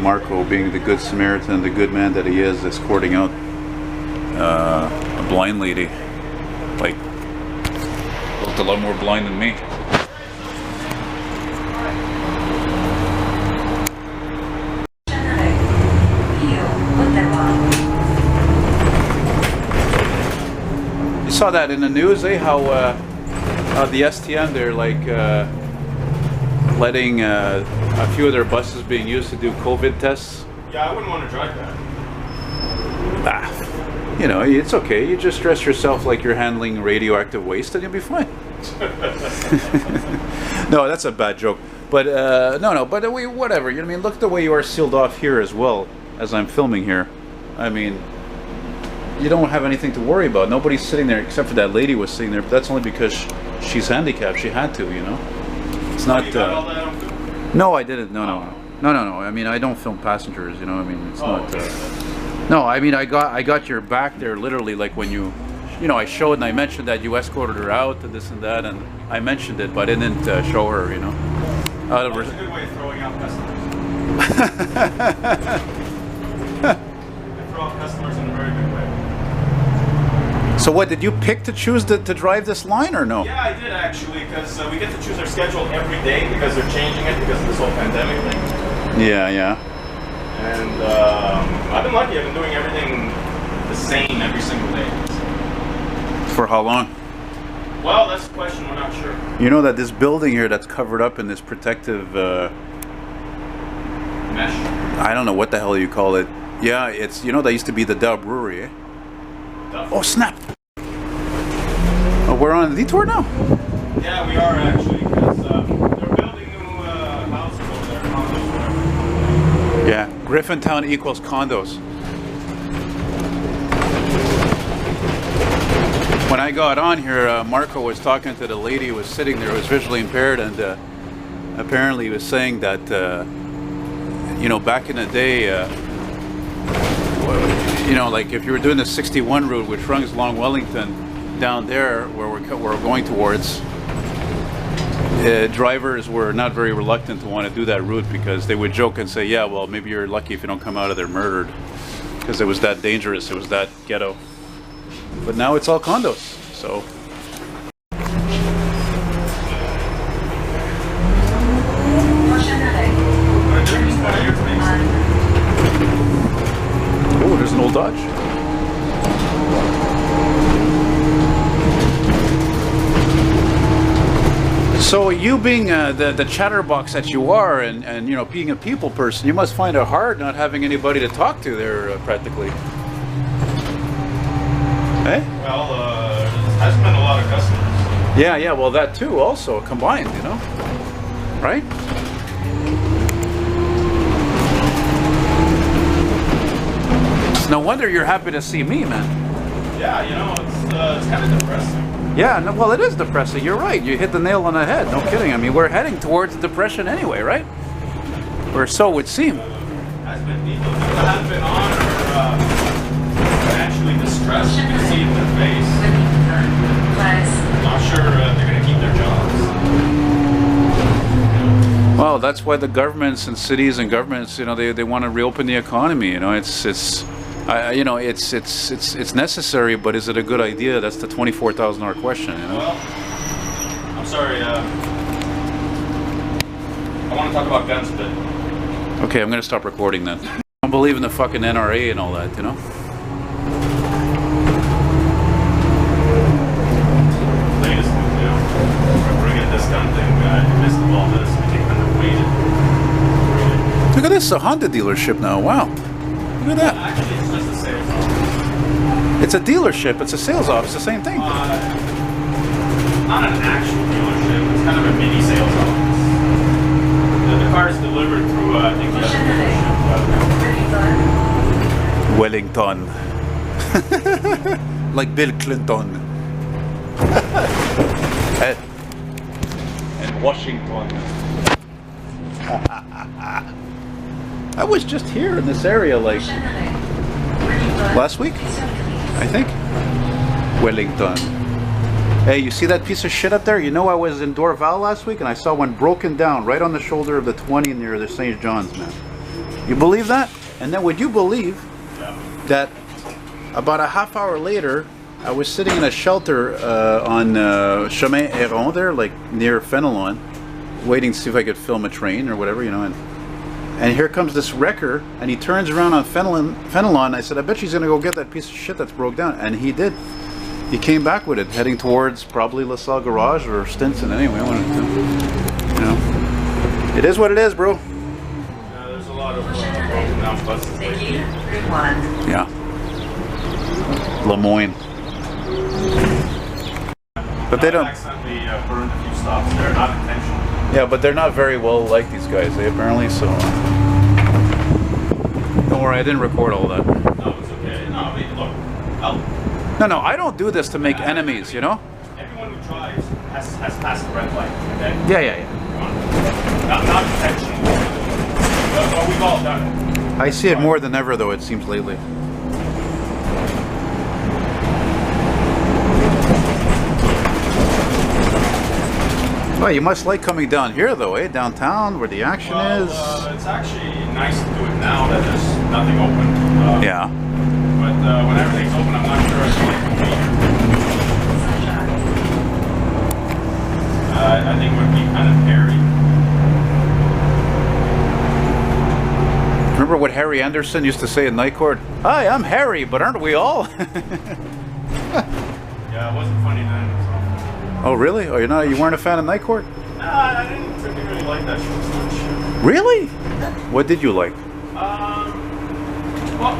Marco, being the good Samaritan, the good man that he is, escorting out a blind lady. Like, looked a lot more blind than me. You saw that in the news, eh? How the STM, they're like letting a few of their buses being used to do COVID tests. Yeah, I wouldn't want to drive that. You know, it's okay. You just dress yourself like you're handling radioactive waste and you'll be fine. No, that's a bad joke. But no, but whatever. You know what I mean? Look at the way you are sealed off here as well as I'm filming here. I mean, you don't have anything to worry about. Nobody's sitting there except for that lady was sitting there, but that's only because she's handicapped. She had to, you know. It's not. You got all that on film? No, I didn't. No. I mean, I don't film passengers. You know, I mean, it's not. Okay. No, I mean, I got your back there literally, like when you know, I showed and I mentioned that you escorted her out and this and that, and I mentioned it, but I didn't show her, you know. That's a good way of throwing out customers. You throw out customers in a very good way. So what, did you pick to choose to drive this line or no? Yeah, I did actually, because we get to choose our schedule every day because they're changing it because of this whole pandemic thing. Yeah. And I've been lucky. I've been doing everything the same every single day. For how long? Well, that's the question. We're not sure. You know that this building here that's covered up in this protective Mesh? I don't know what the hell you call it. Yeah, it's, you know, that used to be the Dow Brewery, eh? Oh, snap! Oh, we're on a detour now? Yeah, we are actually, because they're building new houses over there, condos, whatever. Yeah, Griffintown equals condos. When I got on here, Marco was talking to the lady who was sitting there who was visually impaired, and apparently he was saying that, you know, back in the day, you know, like if you were doing the 61 route, which runs along Wellington, down there where we're going towards, drivers were not very reluctant to want to do that route because they would joke and say, yeah, well, maybe you're lucky if you don't come out of there murdered, because it was that dangerous, it was that ghetto. But now it's all condos, so. Oh, there's an old Dodge. So you being the chatterbox that you are, and you know, being a people person, you must find it hard not having anybody to talk to there, practically. Eh? Well, there hasn't been a lot of customers. Yeah, well, that too, also combined, you know, right? No wonder you're happy to see me, man. Yeah, you know, it's kind of depressing. Yeah, no, well, it is depressing. You're right. You hit the nail on the head. No kidding. I mean, we're heading towards depression anyway, right? Or so it would seem. Has been people that have been on or financially distressed. You can see it in their face. Not sure they're going to keep their jobs. Well, that's why the governments and cities and governments, you know, they want to reopen the economy. You know, it's necessary, but is it a good idea? That's the $24,000 question. You know? Well, I'm sorry. I want to talk about guns a bit. Okay, I'm going to stop recording then. I don't believe in the fucking NRA and all that, you know? Latest news, you know. We're bringing this gun thing. In the midst of all this, we think kind of waited. Look at this, a Honda dealership now. Wow. Look at that. Actually, it's just a sales office. It's a dealership. It's a sales office. The same thing. Not an actual dealership. It's kind of a mini sales office. The car is delivered through, I think, the dealership. Wellington. Like Bill Clinton. and Washington. I was just here in this area like last week, I think. Wellington. Hey, you see that piece of shit up there? You know, I was in Dorval last week and I saw one broken down right on the shoulder of the 20 near the St. John's, man. You believe that? And then would you believe Yeah. that about a half hour later, I was sitting in a shelter on Chemin Héron there, like near Fenelon, waiting to see if I could film a train or whatever, you know. And here comes this wrecker, and he turns around on Fenelon. I said, I bet she's going to go get that piece of shit that's broke down. And he did. He came back with it, heading towards probably LaSalle Garage or Stinson. Anyway, you know, it is what it is, bro. Yeah, there's a lot of broken down buses lately. Yeah. Lemoyne. But they don't. I accidentally burned a few stops there, not intentionally. Yeah, but they're not very well liked, these guys. They apparently so. Don't worry, I didn't record all that. No, it's okay. No, I mean, look. No, I don't do this to make enemies, you know. Everyone who drives has passed the red light. Okay. Yeah. Not intentionally. But we've all done it. I see it more than ever, though. It seems lately. Well, you must like coming down here, though, eh? Downtown, where the action is. It's actually nice to do it now that there's nothing open. Yeah. But when everything's open, I'm not sure it's going to be here. I think it would be kind of hairy. Remember what Harry Anderson used to say in Night Court? Hi, I'm Harry, but aren't we all? Yeah, it wasn't funny then. So. Oh, really? Oh, you weren't a fan of Night Court? Nah, I didn't particularly like that show so much. Really? What did you like? Well...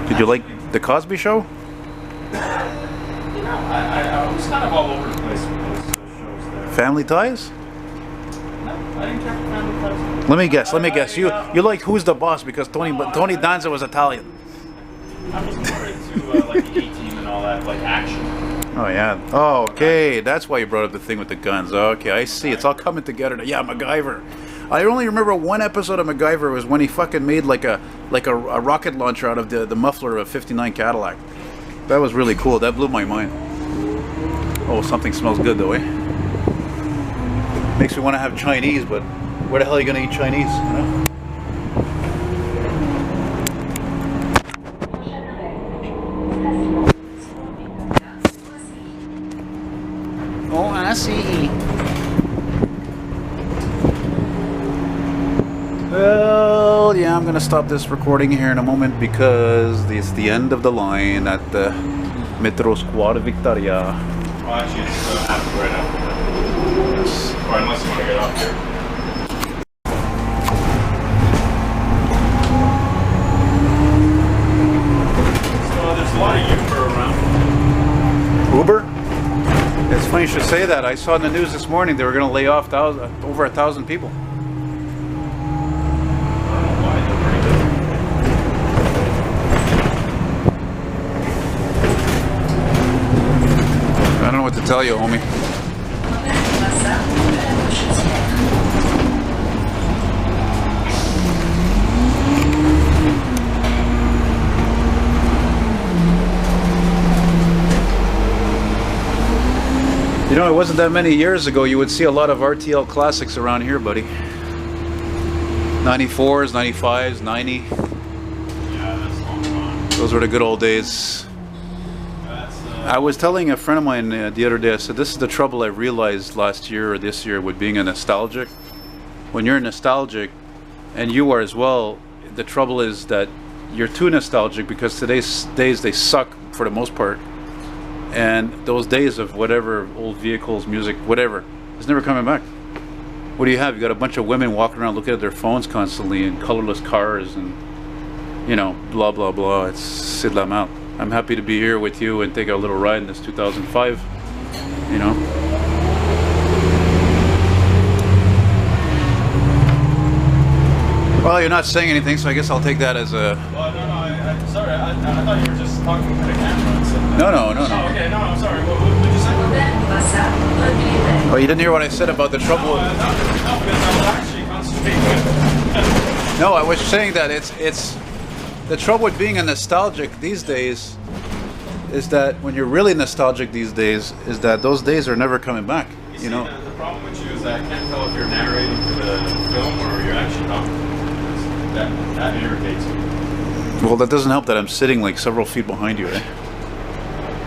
Did you like The Cosby Show? You know, I was kind of all over the place with those shows there. Family Ties? No, I didn't care for Family Ties. Let me guess. You liked Who's the Boss because Tony Danza was Italian. I was more into like the A-Team and all that, like action. Oh yeah. Oh, okay. That's why you brought up the thing with the guns. Okay, I see. It's all coming together. Yeah, MacGyver. I only remember one episode of MacGyver was when he fucking made like a rocket launcher out of the muffler of a '59 Cadillac. That was really cool. That blew my mind. Oh, something smells good though, eh? Makes me want to have Chinese, but where the hell are you gonna eat Chinese? You know? Oh, I see. Well, yeah, I'm gonna stop this recording here in a moment because it's the end of the line at the Metro Square Victoria. Well, actually, it's after right after that. Yes. Or unless you want to get off here. So there's a lot of Uber around. Uber? It's funny you should say that. I saw in the news this morning they were going to lay off over 1,000 people. I don't know why they're pretty good. I don't know what to tell you, homie. You know, it wasn't that many years ago you would see a lot of RTL classics around here, buddy. 94s, 95s, 90. Yeah, that's long gone. Those were the good old days. I was telling a friend of mine the other day, I said, this is the trouble I realized last year or this year with being a nostalgic. When you're nostalgic, and you are as well, the trouble is that you're too nostalgic because today's days, they suck for the most part. And those days of whatever, old vehicles, music, whatever, it's never coming back. What do you have? You got a bunch of women walking around looking at their phones constantly and colorless cars and, you know, blah, blah, blah. It's c'est la merde. I'm happy to be here with you and take a little ride in this 2005, you know. Well, you're not saying anything, so I guess I'll take that as a... Well, no, I'm sorry. I thought you were just talking to the camera. And said, No. Oh, okay, no, I'm sorry. What did you say? Oh, you didn't hear what I said about the trouble? No, because I was actually concentrating. No, I was saying that it's the trouble with being a nostalgic these days is that when you're really nostalgic these days is that those days are never coming back. You know. The problem with you is that I can't tell if you're narrating to the film or you're actually talking to That irritates me. Well, that doesn't help that I'm sitting like several feet behind you, eh?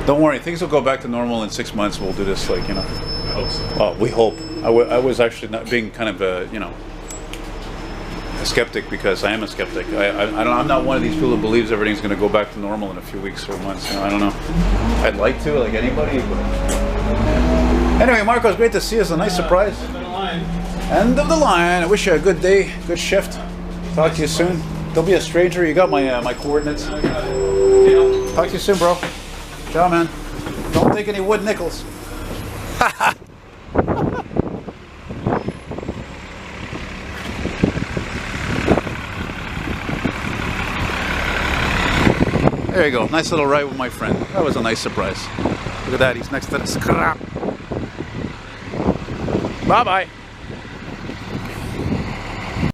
Don't worry, things will go back to normal in 6 months. We'll do this like, you know. I hope so. Oh, we hope. I was actually not being kind of a, you know, a skeptic because I am a skeptic. I'm not one of these people who believes everything's going to go back to normal in a few weeks or months. You know, I don't know. I'd like to, like anybody. But... Anyway, Marco, it's great to see you. It's a nice surprise. End of the line. End of the line. I wish you a good day, good shift. Talk to you soon. Don't be a stranger. You got my coordinates. Talk to you soon, bro. Ciao, man. Don't take any wood nickels. There you go. Nice little ride with my friend. That was a nice surprise. Look at that. He's next to the scrap. Bye-bye.